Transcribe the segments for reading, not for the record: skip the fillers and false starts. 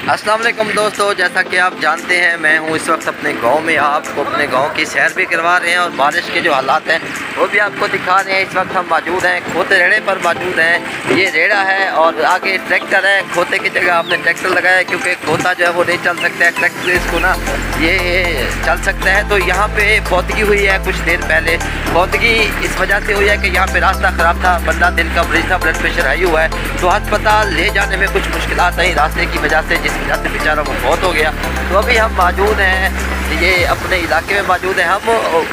अस्सलाम वालेकुम दोस्तों, जैसा कि आप जानते हैं मैं हूं इस वक्त अपने गांव में। आपको अपने गांव की सैर भी करवा रहे हैं और बारिश के जो हालात हैं वो भी आपको दिखा रहे हैं। इस वक्त हम मौजूद हैं खोते रेड़े पर मौजूद हैं। ये रेड़ा है और आगे ट्रैक्टर है। खोते की जगह आपने ट्रैक्टर लगाया है क्योंकि खोता जो है वो नहीं चल सकता है, ट्रैक्टर इसको ना ये चल सकता है। तो यहाँ पे फौतगी हुई है कुछ देर पहले। फौतगी इस वजह से हुई है कि यहाँ पे रास्ता ख़राब था, 15 दिन का मरीज था, ब्लड प्रेशर हाई हुआ है, तो अस्पताल ले जाने में कुछ मुश्किलात आई रास्ते की वजह से, जिस वजह से बेचारा वो बहुत हो गया। तो अभी हम मौजूद हैं, ये अपने इलाके में मौजूद हैं। हम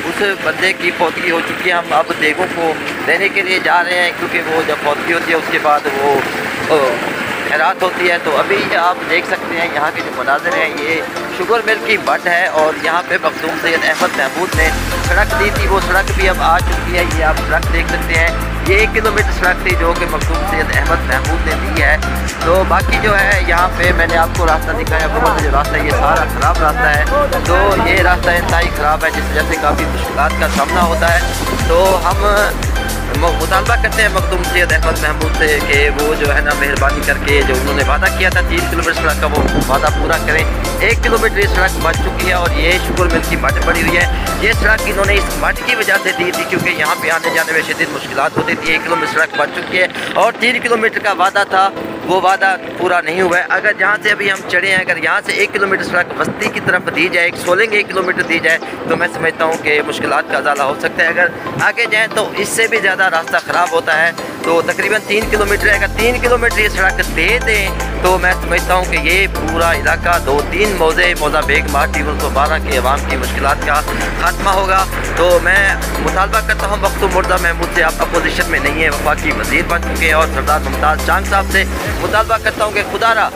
उस बंदे की फौतगी हो चुकी है, हम अब देगों को लेने के लिए जा रहे हैं क्योंकि वो जब फौतगी होती है उसके बाद वो खैरात होती है। तो अभी आप देख सकते हैं यहाँ के जो मनाज़िर हैं, ये शुगर मिल की बट है और यहाँ पे मखदूम सैयद अहमद महमूद ने सड़क दी थी, वो सड़क भी अब आ चुकी है। ये आप सड़क देख सकते हैं, ये 1 किलोमीटर सड़क थी जो कि मखदूम सैयद अहमद महमूद ने दी है। तो बाकी जो है यहाँ पे मैंने आपको रास्ता दिखाया, वो जो रास्ता ये सारा ख़राब रास्ता है। तो ये रास्ता इंतहाई ख़राब है जिस वजह से काफ़ी मुश्किलात का सामना होता है। तो हम मुतालबा करते हैं मखदूम सैयद अहमद महमूद से कि वो जो है ना मेहरबानी करके जो उन्होंने वादा किया था 3 किलोमीटर सड़क का, वो वादा पूरा करें। 1 किलोमीटर ये सड़क बन चुकी है और ये शुगर मिल की मट पड़ी हुई है। ये सड़क इन्होंने इस मट की वजह से दी थी क्योंकि यहाँ पे आने जाने में शदीद मुश्किलात होती थी। 1 किलोमीटर सड़क बन चुकी है और 3 किलोमीटर का वादा था, वो वादा पूरा नहीं हुआ है। अगर जहाँ से अभी हम चढ़े हैं, अगर यहाँ से 1 किलोमीटर सड़क बस्ती की तरफ दी जाए, सोलंग 1 किलोमीटर दी जाए, तो मैं समझता हूँ कि मुश्किलात का अजाला हो सकता है। अगर आगे जाएँ तो इससे भी ज़्यादा रास्ता ख़राब होता है। तो तकरीबन 3 किलोमीटर है, अगर 3 किलोमीटर ये सड़क दे दें तो मैं समझता हूँ कि ये पूरा इलाका 2-3 मौज़ा बेग मार्टी 12 के अवाम की मुश्किलात का खात्मा होगा। तो मैं मुतालबा करता हूँ मखदूम मुर्तज़ा महमूद से, आप अपोजिशन में नहीं है, वफाकी वज़ीर बन चुके हैं, और सरदार मुमताज़ चांग साहब से मुतालबा करता हूँ कि खुदारा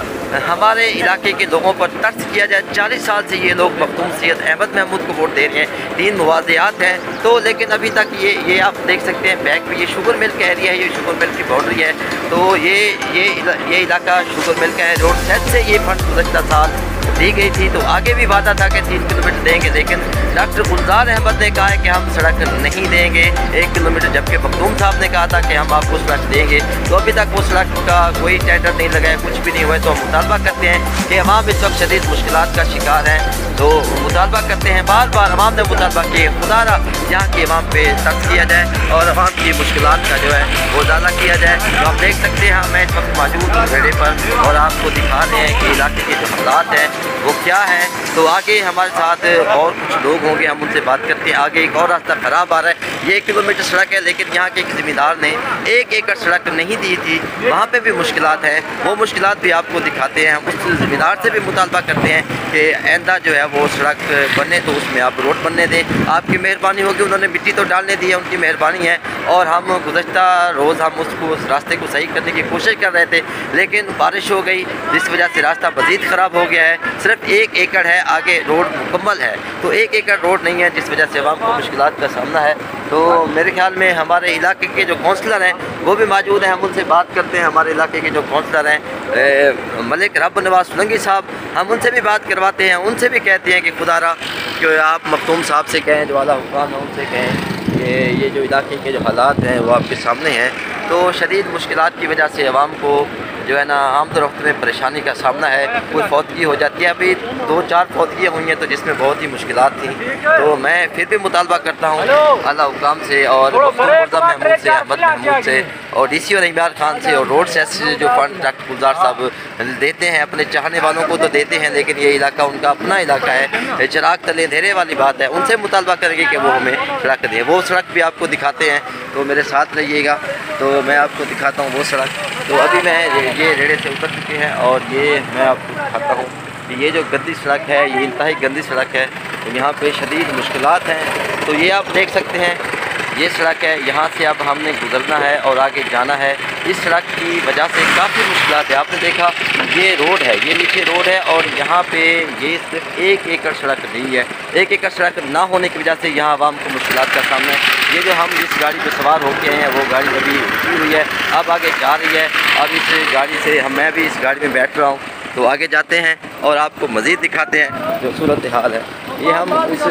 हमारे इलाके के लोगों पर तर्स किया जाए। 40 साल से ये लोग मखदूम सैयद अहमद महमूद को वोट दे रहे हैं, 3 मुवाज़ियात हैं, तो लेकिन अभी तक ये आप देख सकते हैं बैक पे ये शुगर मिल का एरिया है, ये शुगर मिल की बाउंड्री है। तो ये इलाका शुगर मिल का है। रोड सेट से ये फंड गुज़श्ता साल दी गई थी, तो आगे भी वादा था कि 3 किलोमीटर देंगे, लेकिन डॉक्टर गुलजार अहमद ने कहा है कि हम सड़क नहीं देंगे 1 किलोमीटर, जबकि मखदूम साहब ने कहा था कि हम आपको सड़क देंगे। तो अभी तक वो सड़क का कोई टेंडर नहीं लगा है, कुछ भी नहीं हुआ है। तो हम मुतालबा करते हैं कि अवाम इस वक्त शदीद मुश्किलात का शिकार हैं। तो मुतालबा करते हैं, बार बार अवाम ने मुतालबा किए खुदारा यहाँ के अवाम पे तर्स किया जाए और अवाम की मुश्किलात का जो है वो ज़्यादा किया जाए। तो आप देख सकते हैं मैं इस वक्त मौजूद हूँ रेड़े पर और आपको दिखा रहे हैं कि इलाके के जो हालात हैं वो क्या है। तो आगे हमारे साथ और कुछ लोग होंगे, हम उनसे बात करते हैं। आगे एक और रास्ता ख़राब आ रहा है, ये 1 किलोमीटर सड़क है, लेकिन यहाँ के एक ज़मींदार ने 1 एकड़ सड़क नहीं दी थी, वहाँ पे भी मुश्किलात हैं। वो मुश्किलात भी आपको दिखाते हैं। हम उस ज़मींदार से भी मुतालबा करते हैं कि आइंदा जो है वो सड़क बने तो उसमें आप रोड बनने दें, आपकी मेहरबानी होगी। उन्होंने मिट्टी तो डालने दी है, उनकी मेहरबानी है, और हम गुज़श्ता रोज़ हम उस रास्ते को सही करने की कोशिश कर रहे थे, लेकिन बारिश हो गई जिस वजह से रास्ता मज़ीद ख़राब हो गया है। सिर्फ 1 एकड़ है, आगे रोड मुकम्मल है, तो 1 एकड़ रोड नहीं है जिस वजह से अवाम को मुश्किलात का सामना है। तो मेरे ख्याल में हमारे इलाके के जो काउंसलर हैं वो भी मौजूद हैं, हम उनसे बात करते हैं। हमारे इलाके के जो काउंसलर हैं मलिक रब नवाज सोलंकी साहब, हम उनसे भी बात करवाते हैं। उनसे भी कहते हैं कि खुदारा कि आप मखदूम साहब से कहें, जो आला हुक्काम है उनसे कहें कि ये जो इलाके के जो हालात हैं वो आपके सामने हैं। तो शदीद मुश्किलात की वजह से अवाम को जो है ना आमद रफ्त में परेशानी का सामना है। कोई फौतगी हो जाती है, अभी 2-4 फौतगियाँ हुई हैं तो जिसमें बहुत ही मुश्किलात थी। तो मैं फिर भी मुतालबा करता हूँ आला हुक्काम से और मखदूम मुर्तज़ा महमूद से, अहमद महमूद से, और DC और इमरान खान से, और रोड सेस से जो फंड डॉक्टर गुलजार साहब देते हैं अपने चाहने वालों को तो देते हैं, लेकिन ये इलाका उनका अपना इलाका है, चिराग तले अंधेरे वाली बात है। उनसे मुतालबा करेंगे कि वो हमें सड़क दें। वो सड़क भी आपको दिखाते हैं, तो मेरे साथ रहिएगा। तो मैं आपको दिखाता हूँ वो सड़क। तो अभी मैं ये रेड़े से उतर चुके हैं और ये मैं आपको दिखाता हूँ कि ये जो गंदी सड़क है, ये इंतहाई गंदी सड़क है, तो यहाँ पे शदीद मुश्किलात हैं। तो ये आप देख सकते हैं, ये सड़क है, यहाँ से अब हमने गुजरना है और आगे जाना है। इस सड़क की वजह से काफ़ी मुश्किलात है। आपने देखा ये रोड है, ये नीचे रोड है, और यहाँ पे ये सिर्फ 1 एकड़ सड़क नहीं है। 1 एकड़ सड़क ना होने की वजह से यहाँ आवाम को मुश्किलात का सामना है। ये जो हम जिस गाड़ी पे सवार होके हैं वो गाड़ी अभी रुकी हुई है, अब आगे जा रही है। अब इस गाड़ी से मैं भी इस गाड़ी में बैठ रहा हूँ, तो आगे जाते हैं और आपको मज़ीद दिखाते हैं जो सूरत हाल है। ये हम इस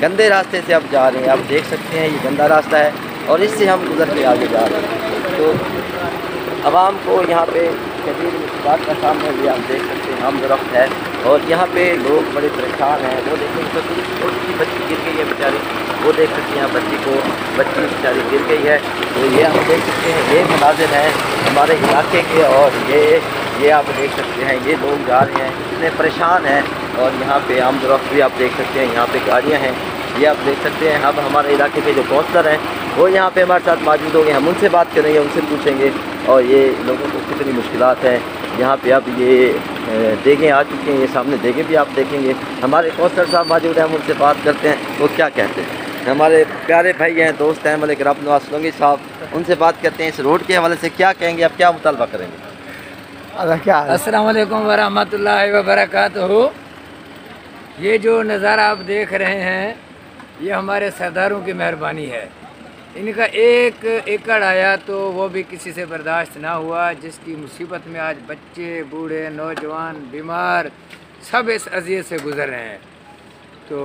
गंदे रास्ते से अब जा रहे हैं, आप देख सकते हैं ये गंदा रास्ता है और इससे हम गुजर के आगे जा रहे हैं। तो आवाम को यहाँ पे शदीद बात का सामने भी आप देख सकते हैं आम दरख्त है और यहाँ पे लोग बड़े परेशान हैं। वो देखें तो छोटी सी बच्ची गिर गई है बेचारी, वो देख सकते हैं बच्ची बेचारी गिर गई है। तो ये आप देख सकते हैं ये मनाजिर हैं हमारे इलाके के और ये आप देख सकते हैं ये लोग जा रहे हैं इतने परेशान हैं। और यहाँ पे आम दरख्त भी आप देख सकते हैं, यहाँ पे गाड़ियाँ हैं ये आप देख सकते हैं। अब हमारे इलाके के जो काउंसलर हैं वो यहाँ पे हमारे साथ मौजूद होंगे, हम उनसे बात करेंगे, उनसे पूछेंगे और ये लोगों को कितनी मुश्किलात हैं यहाँ पे। अब ये देगें आ चुकी हैं, ये सामने देगें भी आप देखेंगे। हमारे काउंसलर साहब मौजूद हैं, हम उनसे बात करते हैं वो क्या कहते हैं। हमारे प्यारे भाई हैं, दोस्त हैं मलिक रब नवाज सोलंकी साहब, उनसे बात करते हैं इस रोड के हवाले से क्या कहेंगे, आप क्या मुतालबा करेंगे। अस्सलाम वालेकुम वरहमतुल्लाहि वबरकातुहू। ये जो नज़ारा आप देख रहे हैं ये हमारे सरदारों की मेहरबानी है। इनका एक एकड़ आया तो वो भी किसी से बर्दाश्त ना हुआ, जिसकी मुसीबत में आज बच्चे, बूढ़े, नौजवान, बीमार सब इस अज़ियत से गुज़र रहे हैं। तो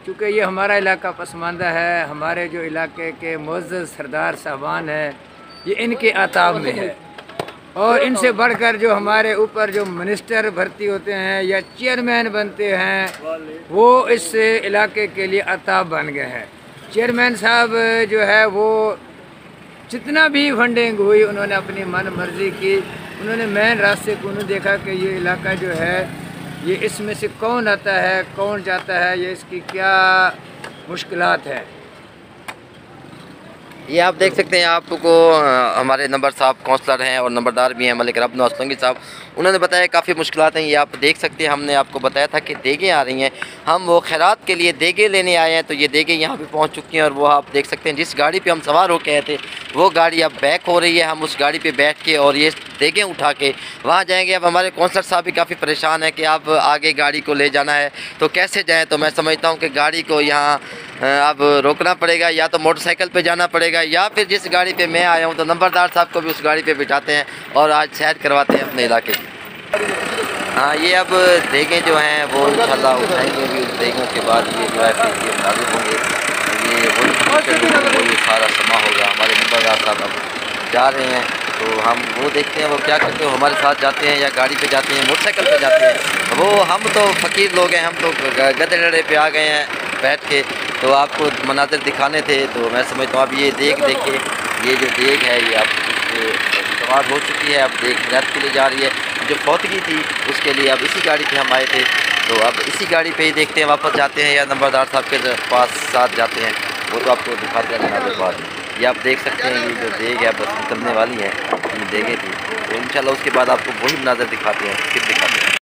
चूँकि ये हमारा इलाका पसमानदा है, हमारे जो इलाके के मुअज़्ज़ज़ सरदार साहबान हैं ये इनके आताब में है और इनसे बढ़कर जो हमारे ऊपर जो मिनिस्टर भर्ती होते हैं या चेयरमैन बनते हैं वो इस इलाके के लिए आताब बन गए हैं। चेयरमैन साहब जो है वो जितना भी फंडिंग हुई उन्होंने अपनी मन मर्ज़ी की, उन्होंने मेन रास्ते को नहीं देखा कि ये इलाका जो है ये इसमें से कौन आता है कौन जाता है, ये इसकी क्या मुश्किलात है। ये आप देख सकते हैं आपको हमारे नंबर साहब काउंसलर हैं और नंबरदार भी हैं मलिक रब नवाज सोलंकी साहब, उन्होंने बताया काफ़ी मुश्किलात हैं। ये आप देख सकते हैं हमने आपको बताया था कि देगें आ रही हैं, हम वो खैरात के लिए देगें लेने आए हैं। तो ये देगें यहाँ पे पहुँच चुकी हैं और वो आप देख सकते हैं जिस गाड़ी पे हम सवार होके आए थे वो गाड़ी अब बैक हो रही है। हम उस गाड़ी पे बैठ के और ये देगें उठा के वहाँ जाएंगे। अब हमारे काउंसलर साहब भी काफ़ी परेशान है कि आप आगे गाड़ी को ले जाना है तो कैसे जाएँ। तो मैं समझता हूँ कि गाड़ी को यहाँ अब रोकना पड़ेगा, या तो मोटरसाइकिल पे जाना पड़ेगा या फिर जिस गाड़ी पे मैं आया हूँ तो नंबरदार साहब को भी उस गाड़ी पे बिठाते हैं और आज सैर करवाते हैं अपने इलाके की। हाँ ये अब देगें जो हैं वो इंशाल्लाह उठाएंगे भी, उस देगों के बाद ये जो है फिर ये नाजुक होंगे, ये सारा समा होगा। हमारे नंबरदार साहब अब जा रहे हैं तो हम वो देखते हैं वो क्या करते हैं, हमारे साथ जाते हैं या गाड़ी पे जाते हैं, मोटरसाइकिल पे जाते हैं। वो हम तो फ़कीर लोग हैं, हम तो गधे डरे पे आ गए हैं बैठ के, तो आपको मनाज़िर दिखाने थे। तो मैं समझता हूँ अब ये देख देखिए, ये जो देग है ये अब सवार हो चुकी है, अब देग खैरात के लिए जा रही है। जो फौतगी थी उसके लिए अब इसी गाड़ी पे हम आए थे, तो अब इसी गाड़ी पे ही देखते हैं वापस जाते हैं या नंबरदार साहब के पास साथ जाते हैं, वो तो आपको दिखाते हैं नज़र बाद। ये आप देख सकते हैं ये जो देग है बस निकलने वाली है, ये देगें थी। तो इंशाल्लाह उसके बाद आपको वही मनाज़िर दिखाते हैं, फिर दिखाते हैं।